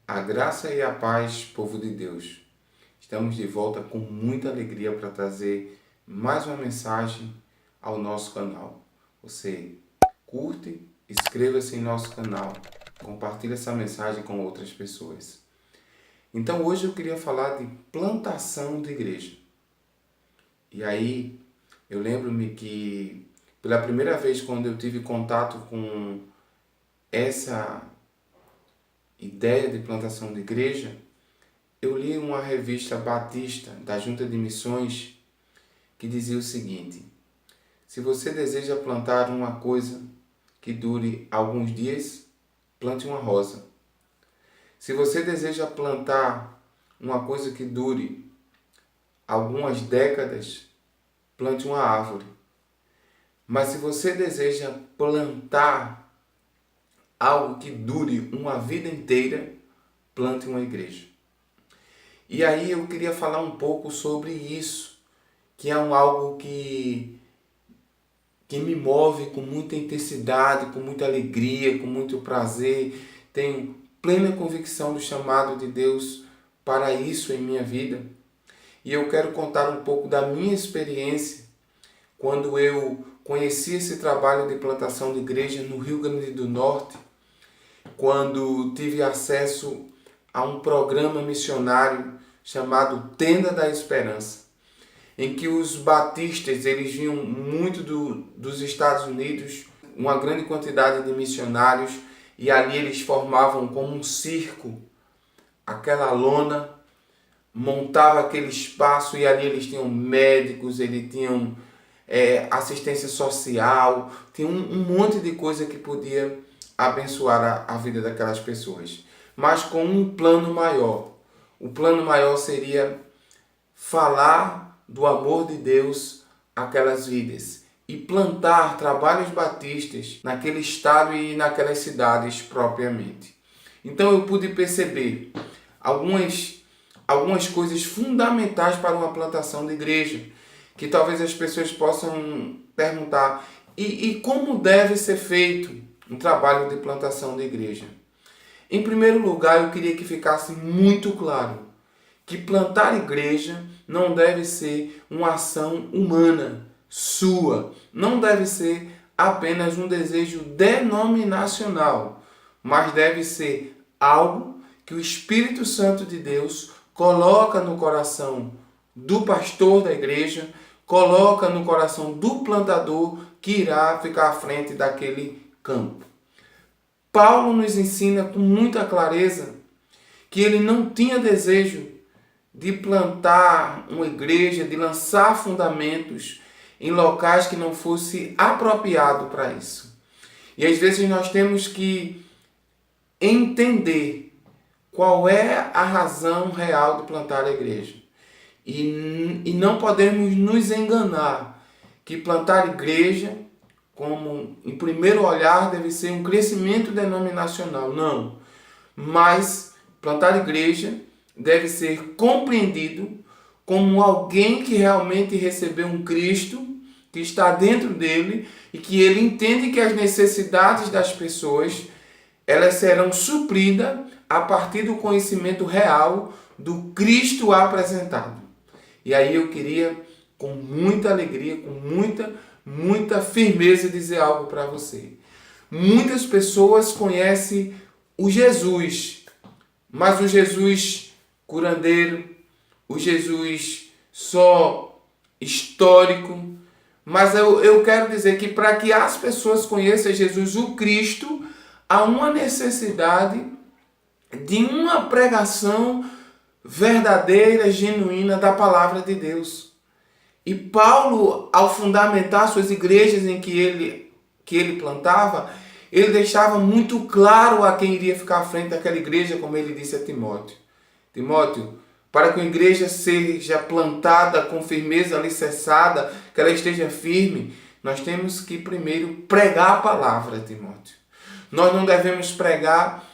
A graça e a paz, povo de Deus. Estamos de volta com muita alegria para trazer mais uma mensagem ao nosso canal. Você curte, inscreva-se em nosso canal, compartilhe essa mensagem com outras pessoas. Então hoje eu queria falar de plantação de igreja. E aí eu lembro-me que pela primeira vez quando eu tive contato com essa ideia de plantação de igreja, eu li uma revista batista da Junta de Missões que dizia o seguinte: se você deseja plantar uma coisa que dure alguns dias, plante uma rosa. Se você deseja plantar uma coisa que dure algumas décadas, plante uma árvore. Mas se você deseja plantar algo que dure uma vida inteira, plante uma igreja. E aí eu queria falar um pouco sobre isso, que é algo que me move com muita intensidade, com muita alegria, com muito prazer. Tenho plena convicção do chamado de Deus para isso em minha vida. E eu quero contar um pouco da minha experiência quando eu conheci esse trabalho de plantação de igreja no Rio Grande do Norte, quando tive acesso a um programa missionário chamado Tenda da Esperança, em que os batistas eles vinham muito dos Estados Unidos, uma grande quantidade de missionários, e ali eles formavam como um circo, aquela lona, montava aquele espaço e ali eles tinham médicos, eles tinham assistência social, tinha um monte de coisa que podia abençoar a vida daquelas pessoas, mas com um plano maior. O plano maior seria falar do amor de Deus àquelas vidas e plantar trabalhos batistas naquele estado e naquelas cidades propriamente. Então eu pude perceber algumas coisas fundamentais para uma plantação de igreja, que talvez as pessoas possam perguntar: e como deve ser feito um trabalho de plantação de igreja? Em primeiro lugar, eu queria que ficasse muito claro que plantar igreja não deve ser uma ação humana, sua. Não deve ser apenas um desejo denominacional, mas deve ser algo que o Espírito Santo de Deus coloca no coração do pastor da igreja, coloca no coração do plantador que irá ficar à frente daquele campo. Paulo nos ensina com muita clareza que ele não tinha desejo de plantar uma igreja, de lançar fundamentos em locais que não fosse apropriado para isso. E às vezes nós temos que entender qual é a razão real de plantar a igreja. E não podemos nos enganar que plantar igreja, como em primeiro olhar, deve ser um crescimento denominacional. Não. Mas plantar igreja deve ser compreendido como alguém que realmente recebeu um Cristo, que está dentro dele e que ele entende que as necessidades das pessoas elas serão supridas a partir do conhecimento real do Cristo apresentado. E aí eu queria, com muita alegria, com muita firmeza, dizer algo para você. Muitas pessoas conhecem o Jesus, mas o Jesus curandeiro, o Jesus só histórico. Mas eu quero dizer que para que as pessoas conheçam Jesus, o Cristo, há uma necessidade de uma pregação verdadeira, genuína da palavra de Deus. E Paulo, ao fundamentar suas igrejas em que ele plantava, ele deixava muito claro a quem iria ficar à frente daquela igreja, como ele disse a Timóteo. Timóteo, para que a igreja seja plantada com firmeza, alicerçada, que ela esteja firme, nós temos que primeiro pregar a palavra, Timóteo. Nós não devemos pregar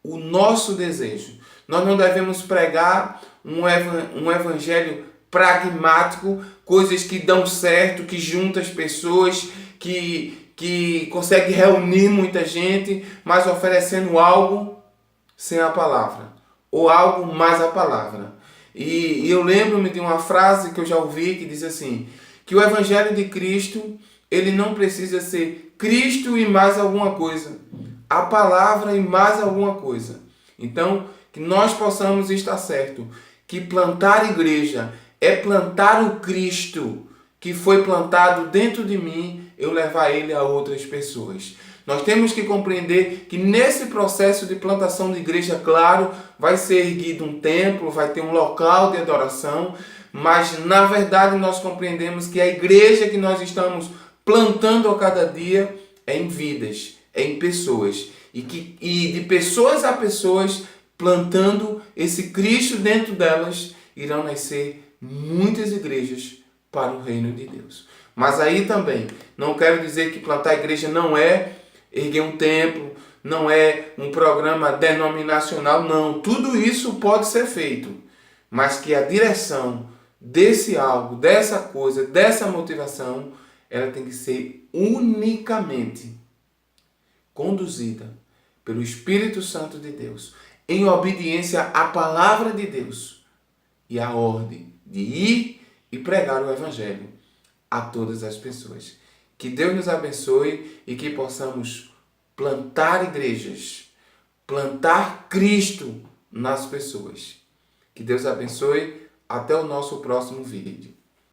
o nosso desejo. Nós não devemos pregar um evangelho pragmático, coisas que dão certo, que juntam as pessoas, que consegue reunir muita gente, mas oferecendo algo sem a palavra, ou algo mais a palavra. E eu lembro-me de uma frase que eu já ouvi que diz assim, que o Evangelho de Cristo, ele não precisa ser Cristo e mais alguma coisa, a palavra e mais alguma coisa. Então, que nós possamos estar certo que plantar igreja é plantar o Cristo que foi plantado dentro de mim, eu levar ele a outras pessoas. Nós temos que compreender que nesse processo de plantação de igreja, claro, vai ser erguido um templo, vai ter um local de adoração, mas na verdade nós compreendemos que a igreja que nós estamos plantando a cada dia é em vidas, é em pessoas. E de pessoas a pessoas, plantando esse Cristo dentro delas, irão nascer muitas igrejas para o reino de Deus. Mas aí também, não quero dizer que plantar igreja não é erguer um templo, não é um programa denominacional, não. Tudo isso pode ser feito, mas que a direção desse algo, dessa coisa, dessa motivação, ela tem que ser unicamente conduzida pelo Espírito Santo de Deus, em obediência à palavra de Deus e à ordem de ir e pregar o Evangelho a todas as pessoas. Que Deus nos abençoe e que possamos plantar igrejas, plantar Cristo nas pessoas. Que Deus abençoe. Até o nosso próximo vídeo.